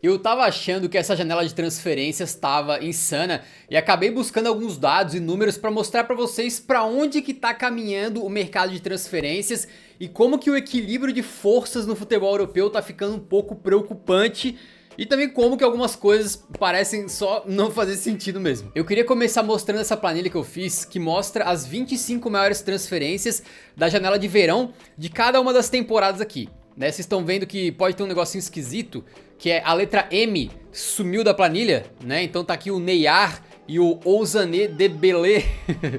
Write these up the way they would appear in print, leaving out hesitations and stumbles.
Eu tava achando que essa janela de transferências tava insana e acabei buscando alguns dados e números para mostrar para vocês para onde que tá caminhando o mercado de transferências e como que o equilíbrio de forças no futebol europeu tá ficando um pouco preocupante. E também como que algumas coisas parecem só não fazer sentido mesmo. Eu queria começar mostrando essa planilha que eu fiz, que mostra as 25 maiores transferências da janela de verão de cada uma das temporadas aqui. Vocês estão vendo que pode ter um negocinho esquisito, que é a letra M sumiu da planilha, né? Então tá aqui o Neymar e o Ousane Dembélé.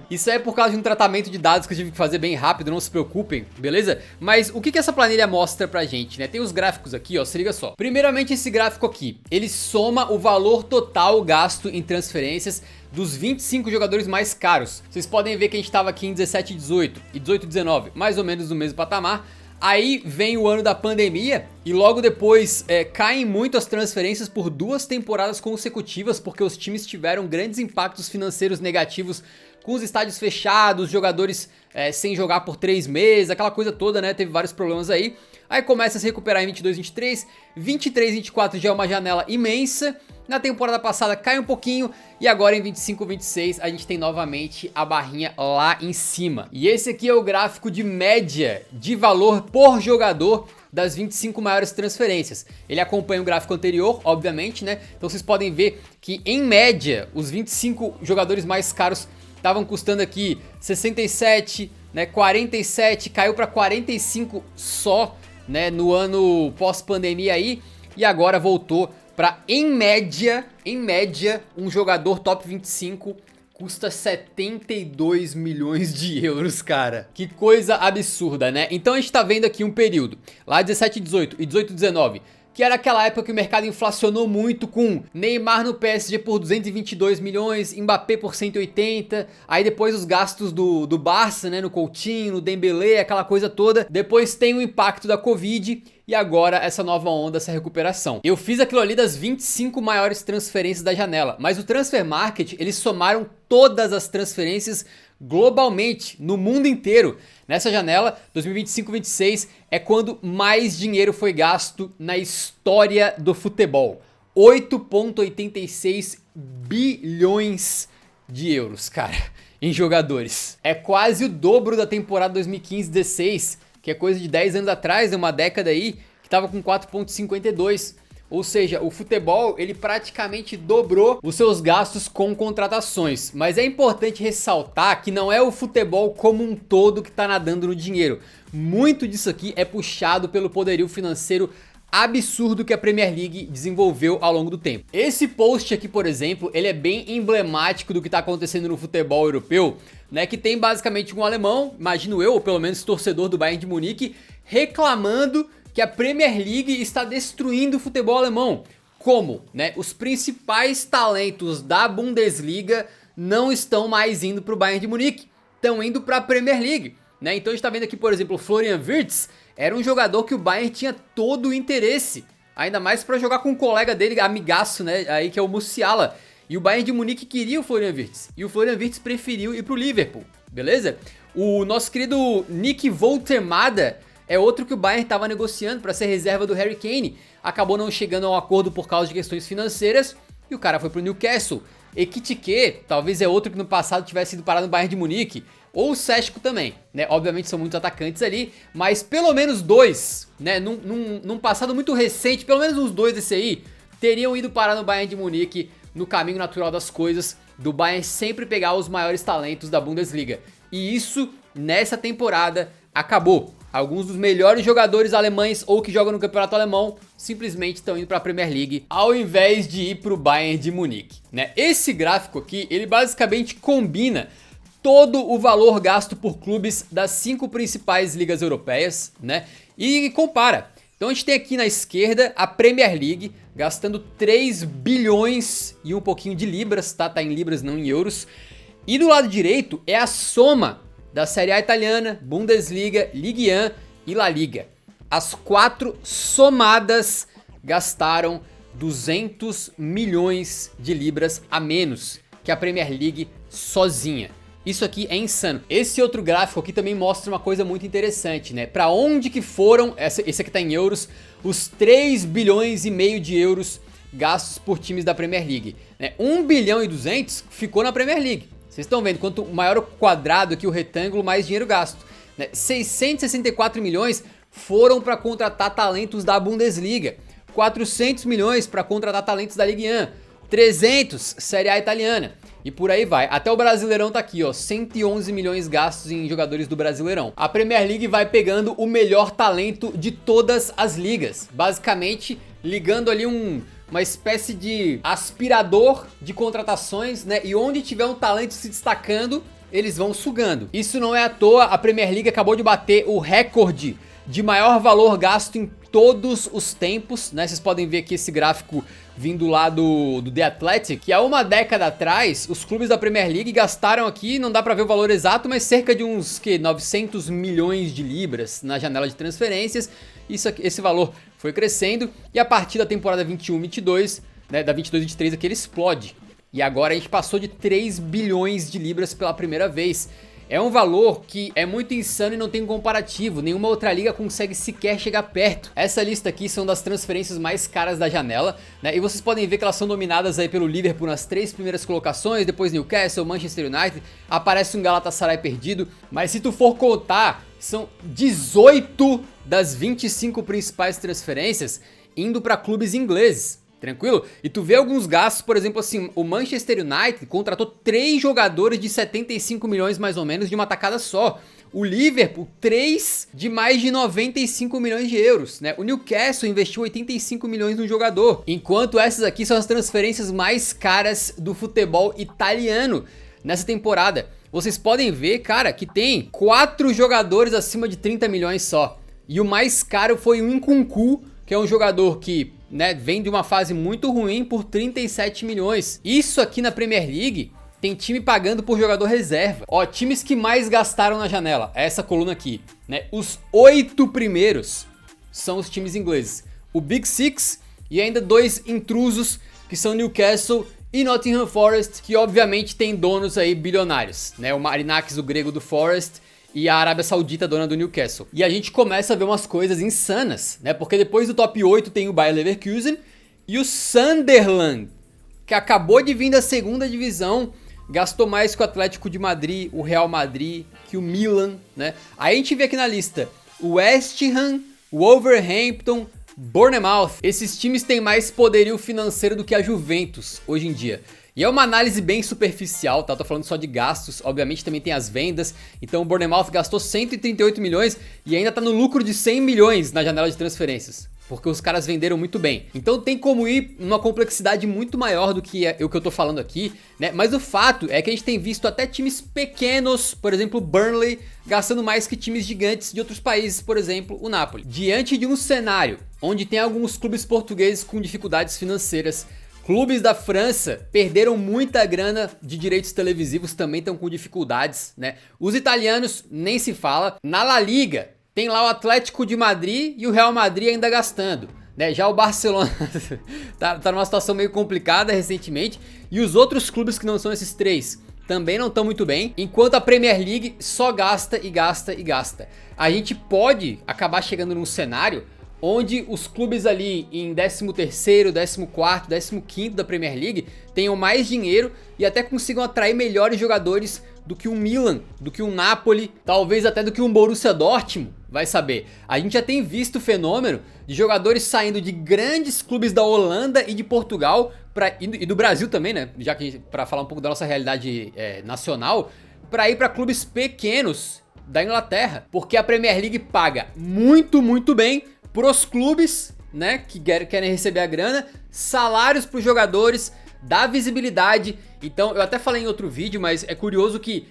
Isso é por causa de um tratamento de dados que eu tive que fazer bem rápido, não se preocupem, beleza? Mas o que essa planilha mostra pra gente, né? Tem os gráficos aqui, ó, se liga só. Primeiramente esse gráfico aqui, ele soma o valor total gasto em transferências dos 25 jogadores mais caros. Vocês podem ver que a gente tava aqui em 17 e 18 e 18 e 19, mais ou menos no mesmo patamar. Aí vem o ano da pandemia e logo depois caem muito as transferências por 2 temporadas consecutivas, porque os times tiveram grandes impactos financeiros negativos com os estádios fechados, jogadores sem jogar por 3 meses, aquela coisa toda, né? Teve vários problemas aí. Aí começa a se recuperar em 22, 23, 23, 24 já é uma janela imensa. Na temporada passada cai um pouquinho e agora em 25, 26 a gente tem novamente a barrinha lá em cima. E esse aqui é o gráfico de média de valor por jogador das 25 maiores transferências. Ele acompanha o gráfico anterior, obviamente, né? Então vocês podem ver que em média os 25 jogadores mais caros estavam custando aqui 67, né, 47, caiu para 45 só, né, no ano pós-pandemia aí, e agora voltou para em média, um jogador top 25 custa 72 milhões de euros, cara. Que coisa absurda, né? Então a gente tá vendo aqui um período, lá 17 e 18 e 18 e 19, que era aquela época que o mercado inflacionou muito com Neymar no PSG por 222 milhões, Mbappé por 180, aí depois os gastos do Barça, né, no Coutinho, no Dembélé, aquela coisa toda. Depois tem o impacto da Covid e agora essa nova onda, essa recuperação. Eu fiz aquilo ali das 25 maiores transferências da janela, mas o Transfer Market, eles somaram todas as transferências globalmente, no mundo inteiro. Nessa janela, 2025-26 é quando mais dinheiro foi gasto na história do futebol. 8,86 bilhões de euros, cara, em jogadores. É quase o dobro da temporada 2015-16, que é coisa de 10 anos atrás, uma década aí, que tava com 4,52. Ou seja, o futebol, ele praticamente dobrou os seus gastos com contratações. Mas é importante ressaltar que não é o futebol como um todo que está nadando no dinheiro. Muito disso aqui é puxado pelo poderio financeiro absurdo que a Premier League desenvolveu ao longo do tempo. Esse post aqui, por exemplo, ele é bem emblemático do que está acontecendo no futebol europeu, né? Que tem basicamente um alemão, imagino eu, ou pelo menos torcedor do Bayern de Munique, reclamando que a Premier League está destruindo o futebol alemão. Como, né? Os principais talentos da Bundesliga não estão mais indo para o Bayern de Munique, estão indo para a Premier League, né? Então a gente está vendo aqui, por exemplo, o Florian Wirtz era um jogador que o Bayern tinha todo o interesse, ainda mais para jogar com um colega dele, amigaço, né? Aí que é o Musiala. E o Bayern de Munique queria o Florian Wirtz, e o Florian Wirtz preferiu ir para o Liverpool, beleza? O nosso querido Nick Woltemada é outro que o Bayern estava negociando para ser reserva do Harry Kane. Acabou não chegando a um acordo por causa de questões financeiras e o cara foi pro Newcastle. Ekitike, talvez é outro que no passado tivesse ido parar no Bayern de Munique. Ou o Seshko também, né? Obviamente são muitos atacantes ali, mas pelo menos dois, né? Num passado muito recente, pelo menos uns dois desse aí, teriam ido parar no Bayern de Munique no caminho natural das coisas, do Bayern sempre pegar os maiores talentos da Bundesliga. E isso, nessa temporada, acabou. Alguns dos melhores jogadores alemães ou que jogam no campeonato alemão simplesmente estão indo para a Premier League ao invés de ir para o Bayern de Munique, né? Esse gráfico aqui, ele basicamente combina todo o valor gasto por clubes das 5 principais ligas europeias, né? E compara. Então a gente tem aqui na esquerda a Premier League gastando 3 bilhões e um pouquinho de libras, tá? Tá em libras, não em euros. E do lado direito é a soma da Série A italiana, Bundesliga, Ligue 1 e La Liga. As 4 somadas gastaram 200 milhões de libras a menos que a Premier League sozinha. Isso aqui é insano. Esse outro gráfico aqui também mostra uma coisa muito interessante, né? Para onde que foram, esse aqui tá em euros, os 3 bilhões e meio de euros gastos por times da Premier League, né? 1 bilhão e 200 ficou na Premier League. Vocês estão vendo, quanto maior o quadrado aqui, o retângulo, mais dinheiro gasto, né? 664 milhões foram para contratar talentos da Bundesliga, 400 milhões para contratar talentos da Ligue 1, 300 Série A italiana. E por aí vai, até o Brasileirão tá aqui, ó, 111 milhões gastos em jogadores do Brasileirão. A Premier League vai pegando o melhor talento de todas as ligas, basicamente ligando ali uma espécie de aspirador de contratações, né? E onde tiver um talento se destacando, eles vão sugando. Isso não é à toa, a Premier League acabou de bater o recorde de maior valor gasto em todos os tempos, né? Vocês podem ver aqui esse gráfico vindo lá do The Athletic, que há uma década atrás, os clubes da Premier League gastaram aqui, não dá pra ver o valor exato, mas cerca de uns 900 milhões de libras na janela de transferências. Esse valor foi crescendo e a partir da temporada 21-22, né, da 22-23 aqui ele explode. E agora a gente passou de 3 bilhões de libras pela primeira vez. É um valor que é muito insano e não tem comparativo, nenhuma outra liga consegue sequer chegar perto. Essa lista aqui são das transferências mais caras da janela, né? E vocês podem ver que elas são dominadas aí pelo Liverpool nas 3 primeiras colocações, depois Newcastle, Manchester United, aparece um Galatasaray perdido, mas se tu for contar, são 18 das 25 principais transferências indo para clubes ingleses. Tranquilo? E tu vê alguns gastos, por exemplo assim, o Manchester United contratou 3 jogadores de 75 milhões mais ou menos de uma tacada só. O Liverpool, 3 de mais de 95 milhões de euros, né? O Newcastle investiu 85 milhões no jogador. Enquanto essas aqui são as transferências mais caras do futebol italiano nessa temporada. Vocês podem ver, cara, que tem 4 jogadores acima de 30 milhões só. E o mais caro foi o Nkunku, que é um jogador que, né, vem de uma fase muito ruim por 37 milhões. Isso aqui na Premier League tem time pagando por jogador reserva. Ó, times que mais gastaram na janela, essa coluna aqui, né? Os 8 primeiros são os times ingleses. O Big Six e ainda 2 intrusos, que são Newcastle e Nottingham Forest, que obviamente tem donos aí bilionários, né? O Marinakis, o grego do Forest, e a Arábia Saudita, dona do Newcastle. E a gente começa a ver umas coisas insanas, né? Porque depois do top 8 tem o Bayer Leverkusen e o Sunderland, que acabou de vir da segunda divisão, gastou mais que o Atlético de Madrid, o Real Madrid, que o Milan, né? Aí a gente vê aqui na lista o West Ham, o Wolverhampton, Bournemouth. Esses times têm mais poderio financeiro do que a Juventus hoje em dia. E é uma análise bem superficial, tá? Tô falando só de gastos, obviamente também tem as vendas. Então o Bournemouth gastou 138 milhões e ainda tá no lucro de 100 milhões na janela de transferências, porque os caras venderam muito bem. Então tem como ir numa complexidade muito maior do que o que eu tô falando aqui, né? Mas o fato é que a gente tem visto até times pequenos, por exemplo Burnley, gastando mais que times gigantes de outros países, por exemplo o Napoli. Diante de um cenário onde tem alguns clubes portugueses com dificuldades financeiras, clubes da França perderam muita grana de direitos televisivos, também estão com dificuldades, né? Os italianos nem se fala. Na La Liga tem lá o Atlético de Madrid e o Real Madrid ainda gastando, né? Já o Barcelona tá numa situação meio complicada recentemente. E os outros clubes que não são esses 3 também não estão muito bem, enquanto a Premier League só gasta e gasta e gasta. A gente pode acabar chegando num cenário onde os clubes ali em 13º, 14º, 15º da Premier League tenham mais dinheiro e até consigam atrair melhores jogadores do que um Milan, do que um Napoli, talvez até do que um Borussia Dortmund, vai saber. A gente já tem visto o fenômeno de jogadores saindo de grandes clubes da Holanda e de Portugal e do Brasil também, né? Já que para falar um pouco da nossa realidade nacional, para ir para clubes pequenos da Inglaterra, porque a Premier League paga muito, muito bem pros clubes, né, que querem receber a grana, salários pros jogadores, dá visibilidade. Então, eu até falei em outro vídeo, mas é curioso que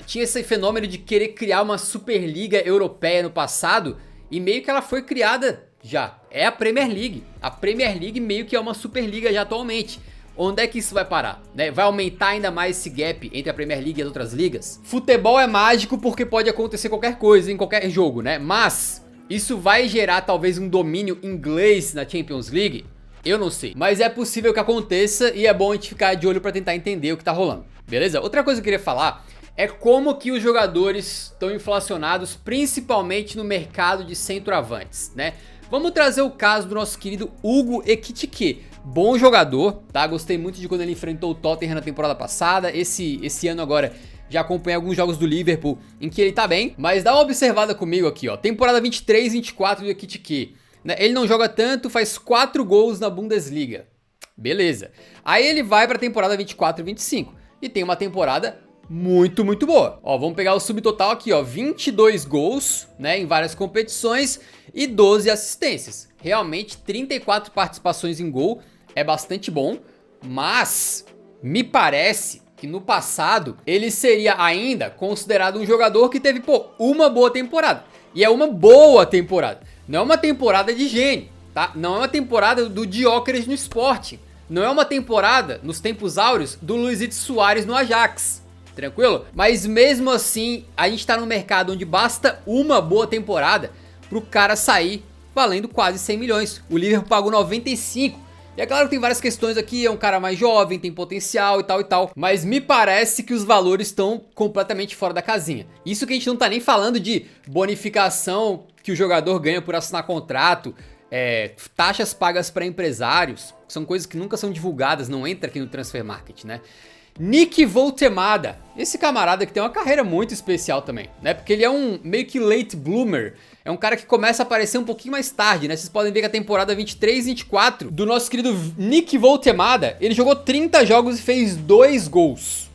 tinha esse fenômeno de querer criar uma Superliga Europeia no passado, e meio que ela foi criada já. É a Premier League. A Premier League meio que é uma Superliga já atualmente. Onde é que isso vai parar, né? Vai aumentar ainda mais esse gap entre a Premier League e as outras ligas? Futebol é mágico porque pode acontecer qualquer coisa em qualquer jogo, né? Mas isso vai gerar talvez um domínio inglês na Champions League? Eu não sei, mas é possível que aconteça e é bom a gente ficar de olho pra tentar entender o que tá rolando, beleza? Outra coisa que eu queria falar é como que os jogadores estão inflacionados, principalmente no mercado de centroavantes, né? Vamos trazer o caso do nosso querido Hugo Ekitike, bom jogador, tá? Gostei muito de quando ele enfrentou o Tottenham na temporada passada. Esse ano agora já acompanhei alguns jogos do Liverpool em que ele tá bem. Mas dá uma observada comigo aqui, ó. Temporada 23-24 do Ekitike, né? Ele não joga tanto, faz 4 gols na Bundesliga. Beleza. Aí ele vai pra temporada 24-25 e tem uma temporada muito, muito boa. Ó, vamos pegar o subtotal aqui, ó, 22 gols, né, em várias competições e 12 assistências. Realmente 34 participações em gol é bastante bom, mas me parece que no passado ele seria ainda considerado um jogador que teve, pô, uma boa temporada. E é uma boa temporada. Não é uma temporada de gênio, tá? Não é uma temporada do Gyökeres no Sporting. Não é uma temporada, nos tempos áureos, do Luizito Soares no Ajax. Tranquilo? Mas mesmo assim, a gente tá num mercado onde basta uma boa temporada pro cara sair valendo quase 100 milhões. O Liverpool pagou 95. E é claro que tem várias questões aqui, é um cara mais jovem, tem potencial e tal e tal. Mas me parece que os valores estão completamente fora da casinha. Isso que a gente não tá nem falando de bonificação que o jogador ganha por assinar contrato, taxas pagas para empresários, que são coisas que nunca são divulgadas, não entra aqui no Transfer Market, né? Nick Voltemada, esse camarada que tem uma carreira muito especial também, né? Porque ele é um meio que late bloomer, é um cara que começa a aparecer um pouquinho mais tarde, né? Vocês podem ver que a temporada 23-24 do nosso querido Nick Voltemada, ele jogou 30 jogos e fez 2 gols.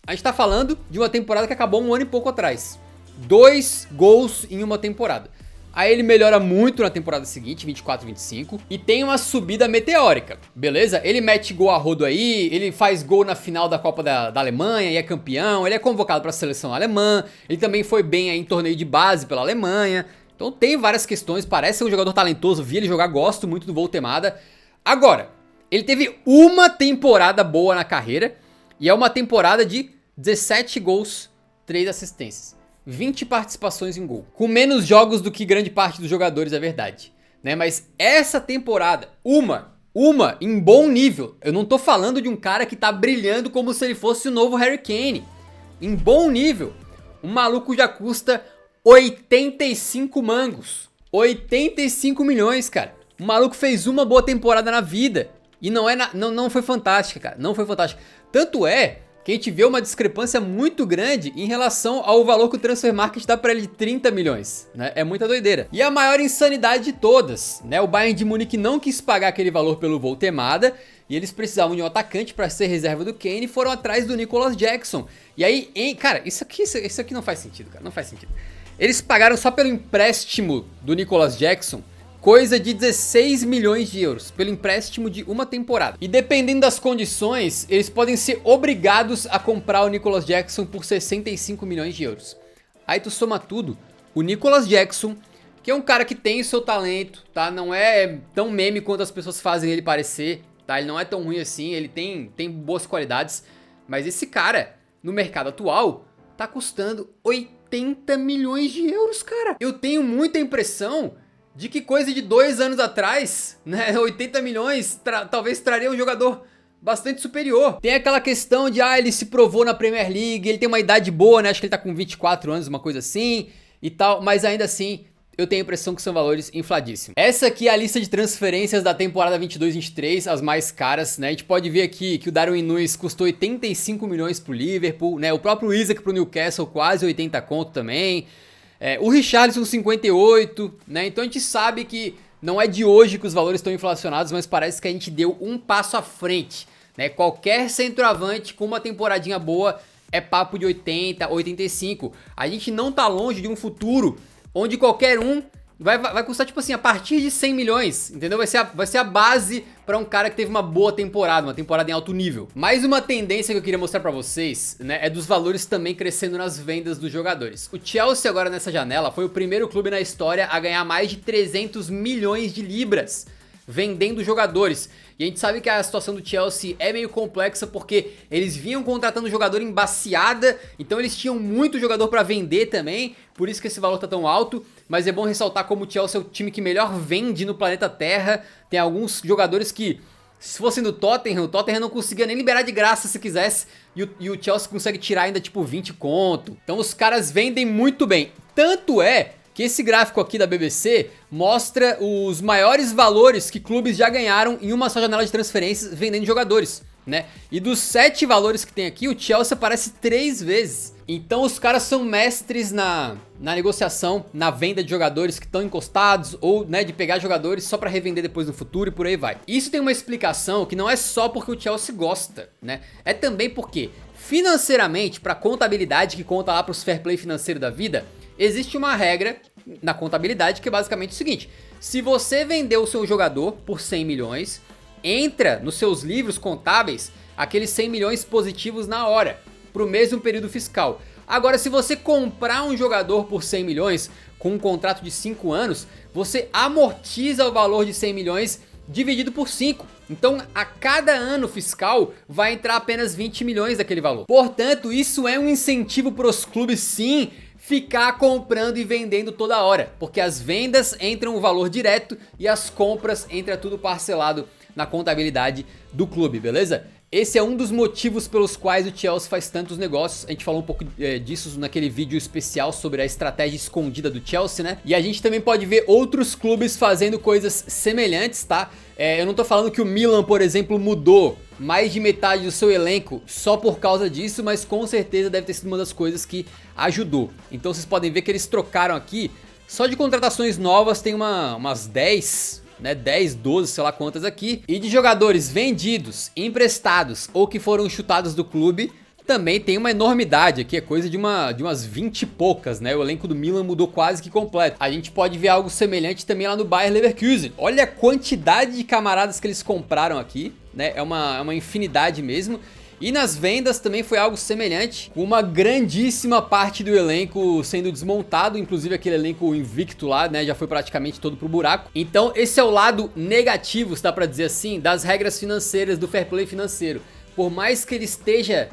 A gente tá falando de uma temporada que acabou um ano e pouco atrás. 2 gols em uma temporada. Aí ele melhora muito na temporada seguinte, 24-25, e tem uma subida meteórica, beleza? Ele mete gol a rodo aí, ele faz gol na final da Copa da Alemanha e é campeão, ele é convocado para a seleção alemã, ele também foi bem aí em torneio de base pela Alemanha, então tem várias questões, parece ser um jogador talentoso, vi ele jogar, gosto muito do Voltemada. Agora, ele teve uma temporada boa na carreira, e é uma temporada de 17 gols, 3 assistências. 20 participações em gol, com menos jogos do que grande parte dos jogadores, é verdade, né? Mas essa temporada, uma em bom nível, eu não tô falando de um cara que tá brilhando como se ele fosse o novo Harry Kane, em bom nível, um maluco já custa 85 mangos, 85 milhões, cara. O maluco fez uma boa temporada na vida e não foi fantástica, cara, não foi fantástica. Tanto é que a gente vê uma discrepância muito grande em relação ao valor que o Transfer Market dá pra ele de 30 milhões, né? É muita doideira. E a maior insanidade de todas, né? O Bayern de Munique não quis pagar aquele valor pelo Voltemada e eles precisavam de um atacante pra ser reserva do Kane e foram atrás do Nicolas Jackson. E aí, cara, isso aqui não faz sentido, cara, não faz sentido. Eles pagaram só pelo empréstimo do Nicolas Jackson coisa de 16 milhões de euros pelo empréstimo de uma temporada. E dependendo das condições, eles podem ser obrigados a comprar o Nicolas Jackson por 65 milhões de euros. Aí tu soma tudo, o Nicolas Jackson, que é um cara que tem o seu talento, tá? Não é tão meme quanto as pessoas fazem ele parecer, tá? Ele não é tão ruim assim, ele tem boas qualidades, mas esse cara, no mercado atual, tá custando 80 milhões de euros, cara. Eu tenho muita impressão de que coisa de 2 anos atrás, né, 80 milhões talvez traria um jogador bastante superior. Tem aquela questão de, ele se provou na Premier League, ele tem uma idade boa, né, acho que ele tá com 24 anos, uma coisa assim, e tal, mas ainda assim, eu tenho a impressão que são valores infladíssimos. Essa aqui é a lista de transferências da temporada 22-23, as mais caras, né, a gente pode ver aqui que o Darwin Núñez custou 85 milhões pro Liverpool, né, o próprio Isaac pro Newcastle, quase 80 conto também. O Richarlison 58, né? Então a gente sabe que não é de hoje que os valores estão inflacionados, mas parece que a gente deu um passo à frente, né? Qualquer centroavante com uma temporadinha boa é papo de 80, 85. A gente não tá longe de um futuro onde qualquer um vai custar, tipo assim, a partir de 100 milhões, entendeu? Vai ser a base pra um cara que teve uma boa temporada, uma temporada em alto nível. Mais uma tendência que eu queria mostrar pra vocês, né, é dos valores também crescendo nas vendas dos jogadores. O Chelsea agora nessa janela foi o primeiro clube na história a ganhar mais de 300 milhões de libras vendendo jogadores. E a gente sabe que a situação do Chelsea é meio complexa porque eles vinham contratando jogador em baciada, então eles tinham muito jogador pra vender também, por isso que esse valor tá tão alto. Mas é bom ressaltar como o Chelsea é o time que melhor vende no planeta Terra. Tem alguns jogadores que, se fossem do Tottenham, o Tottenham não conseguia nem liberar de graça se quisesse, e o Chelsea consegue tirar ainda tipo 20 conto. Então os caras vendem muito bem. Tanto é que esse gráfico aqui da BBC mostra os maiores valores que clubes já ganharam em uma só janela de transferências vendendo jogadores, né? E dos 7 valores que tem aqui, o Chelsea aparece 3 vezes. Então os caras são mestres na negociação, na venda de jogadores que estão encostados, ou, né, de pegar jogadores só pra revender depois no futuro e por aí vai. Isso tem uma explicação que não é só porque o Chelsea gosta, né? É também porque financeiramente, pra contabilidade que conta lá pros fair play financeiro da vida, existe uma regra na contabilidade que é basicamente o seguinte: se você vendeu o seu jogador por 100 milhões, entra nos seus livros contábeis aqueles 100 milhões positivos na hora, pro mesmo período fiscal. Agora, se você comprar um jogador por 100 milhões com um contrato de 5 anos, você amortiza o valor de 100 milhões dividido por 5. Então, a cada ano fiscal vai entrar apenas 20 milhões daquele valor. Portanto, isso é um incentivo para os clubes, sim, ficar comprando e vendendo toda hora, porque as vendas entram o valor direto e as compras entra tudo parcelado na contabilidade do clube, beleza? Esse é um dos motivos pelos quais o Chelsea faz tantos negócios. A gente falou um pouco disso naquele vídeo especial sobre a estratégia escondida do Chelsea, né? E a gente também pode ver outros clubes fazendo coisas semelhantes, tá? Eu não tô falando que o Milan, por exemplo, mudou mais de metade do seu elenco só por causa disso, mas com certeza deve ter sido uma das coisas que ajudou. Então vocês podem ver que eles trocaram aqui, só de contratações novas tem umas 10... né, 10, 12, sei lá quantas aqui. E de jogadores vendidos, emprestados ou que foram chutados do clube, também tem uma enormidade aqui, é coisa de umas 20 e poucas, né? O elenco do Milan mudou quase que completo. A gente pode ver algo semelhante também lá no Bayer Leverkusen. Olha a quantidade de camaradas que eles compraram aqui, né? É uma infinidade mesmo. E nas vendas também foi algo semelhante, com uma grandíssima parte do elenco sendo desmontado, inclusive aquele elenco invicto lá, né, já foi praticamente todo pro buraco. Então esse é o lado negativo, se dá pra dizer assim, das regras financeiras do fair play financeiro. Por mais que ele esteja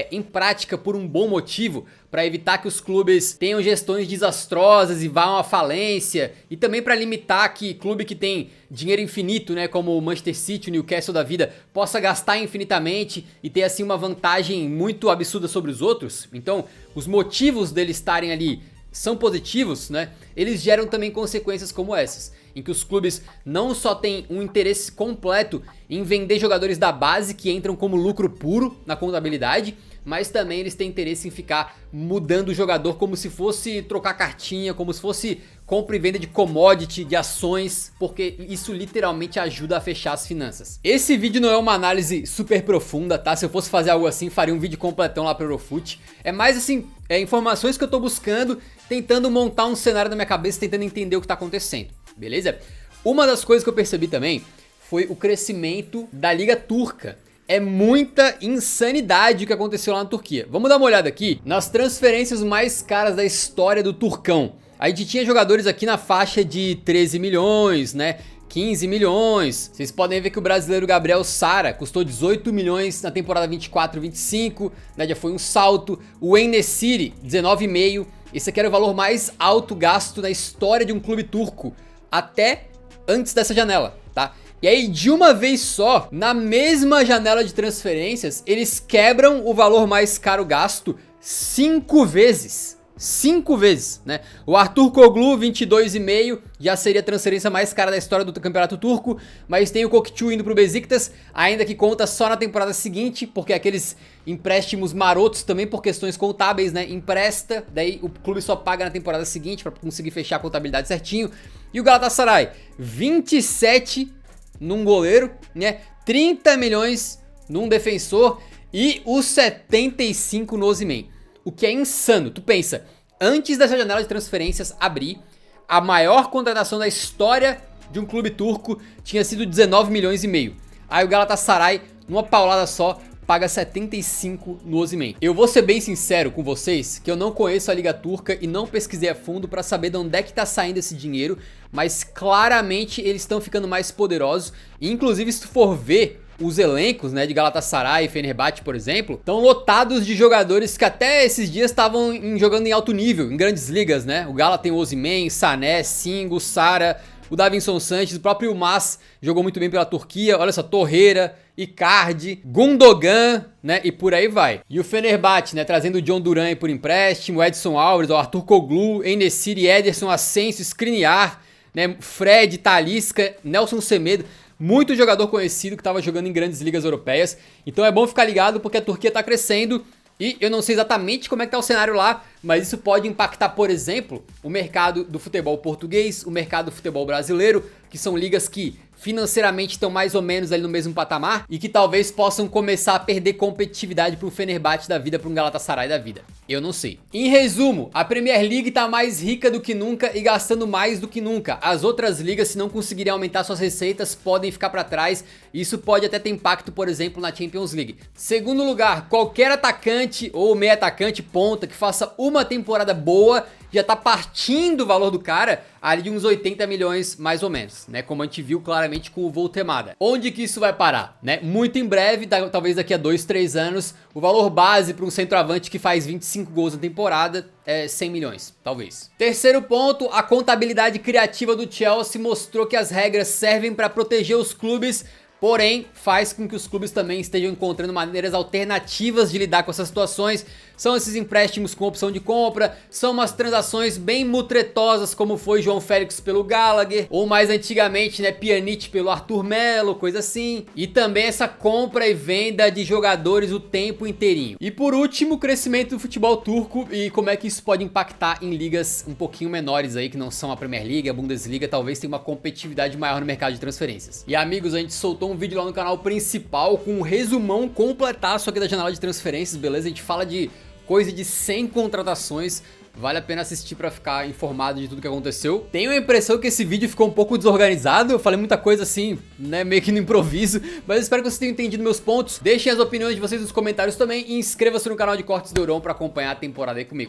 em prática por um bom motivo, para evitar que os clubes tenham gestões desastrosas e vão à falência, e também para limitar que clube que tem dinheiro infinito, né, como o Manchester City, o Newcastle da vida, possa gastar infinitamente e ter assim uma vantagem muito absurda sobre os outros. Então os motivos deles estarem ali são positivos, né? Eles geram também consequências como essas, em que os clubes não só têm um interesse completo em vender jogadores da base que entram como lucro puro na contabilidade, mas também eles têm interesse em ficar mudando o jogador como se fosse trocar cartinha, como se fosse compra e venda de commodity, de ações, porque isso literalmente ajuda a fechar as finanças. Esse vídeo não é uma análise super profunda, tá? Se eu fosse fazer algo assim, faria um vídeo completão lá pro Eurofut. É mais assim, informações que eu tô buscando, tentando montar um cenário na minha cabeça, tentando entender o que tá acontecendo, beleza? Uma das coisas que eu percebi também foi o crescimento da Liga Turca. É muita insanidade o que aconteceu lá na Turquia. Vamos dar uma olhada aqui nas transferências mais caras da história do Turcão. A gente tinha jogadores aqui na faixa de 13 milhões, né? 15 milhões. Vocês podem ver que o brasileiro Gabriel Sara custou 18 milhões na temporada 24-25, né? Já foi um salto. O En-Nesyri, 19,5. Esse aqui era o valor mais alto gasto na história de um clube turco, até antes dessa janela, tá? E aí, de uma vez só, na mesma janela de transferências, eles quebram o valor mais caro gasto 5 vezes. 5 vezes, né? O Arturkoglu, 22,5, já seria a transferência mais cara da história do campeonato turco, mas tem o Kokchu indo pro Besiktas, ainda que conta só na temporada seguinte, porque aqueles empréstimos marotos também por questões contábeis, né? Empresta, daí o clube só paga na temporada seguinte pra conseguir fechar a contabilidade certinho. E o Galatasaray, 27 num goleiro, né? 30 milhões num defensor e os 75 no Osimhen. O que é insano. Tu pensa, antes dessa janela de transferências abrir, a maior contratação da história de um clube turco tinha sido 19 milhões e meio. Aí o Galatasaray, numa paulada só, paga 75 no Osimhen. Eu vou ser bem sincero com vocês, que eu não conheço a Liga Turca e não pesquisei a fundo pra saber de onde é que tá saindo esse dinheiro, mas claramente eles estão ficando mais poderosos. E, inclusive, se tu for ver os elencos, né, de Galatasaray e Fenerbahçe, por exemplo, estão lotados de jogadores que até esses dias estavam jogando em alto nível, em grandes ligas, né? O Gala tem o Osimhen, Sané, Singo, Sara, o Davinson Sanches, o próprio Yılmaz jogou muito bem pela Turquia, olha só, Torreira, Icardi, Gundogan, né, e por aí vai. E o Fenerbahçe, né, trazendo o John Duran aí por empréstimo, o Edson Alvarez, o Arthur Koglu, En-Nesyri, Ederson, Asensio, Skriniar, né, Fred, Talisca, Nelson Semedo, muito jogador conhecido que estava jogando em grandes ligas europeias. Então é bom ficar ligado porque a Turquia está crescendo e eu não sei exatamente como é que tá o cenário lá, mas isso pode impactar, por exemplo, o mercado do futebol português, o mercado do futebol brasileiro, que são ligas que financeiramente estão mais ou menos ali no mesmo patamar e que talvez possam começar a perder competitividade para um Fenerbahçe da vida, para um Galatasaray da vida. Eu não sei. Em resumo, a Premier League tá mais rica do que nunca e gastando mais do que nunca. As outras ligas, se não conseguirem aumentar suas receitas, podem ficar para trás. Isso pode até ter impacto, por exemplo, na Champions League. Segundo lugar, qualquer atacante ou meio atacante ponta que faça uma temporada boa já tá partindo o valor do cara ali de uns 80 milhões mais ou menos, né? Como a gente viu claramente com o Voltemada. Onde que isso vai parar, né? Muito em breve, talvez daqui a 2, 3 anos, o valor base para um centroavante que faz 25 gols na temporada é 100 milhões, talvez. Terceiro ponto, a contabilidade criativa do Chelsea mostrou que as regras servem para proteger os clubes, porém, faz com que os clubes também estejam encontrando maneiras alternativas de lidar com essas situações. São esses empréstimos com opção de compra, são umas transações bem mutretosas, como foi João Félix pelo Gallagher, ou mais antigamente, né, Pjanic pelo Arthur Melo, coisa assim. E também essa compra e venda de jogadores o tempo inteirinho. E por último, o crescimento do futebol turco e como é que isso pode impactar em ligas um pouquinho menores aí, que não são a Premier League, a Bundesliga, talvez tenha uma competitividade maior no mercado de transferências. E amigos, a gente soltou um vídeo lá no canal principal com um resumão completaço aqui da janela de transferências, beleza? A gente fala de coisa de 100 contratações, vale a pena assistir pra ficar informado de tudo que aconteceu. Tenho a impressão que esse vídeo ficou um pouco desorganizado, eu falei muita coisa assim, né, meio que no improviso, mas espero que vocês tenham entendido meus pontos. Deixem as opiniões de vocês nos comentários também e inscreva-se no canal de Cortes do Eurão pra acompanhar a temporada aí comigo.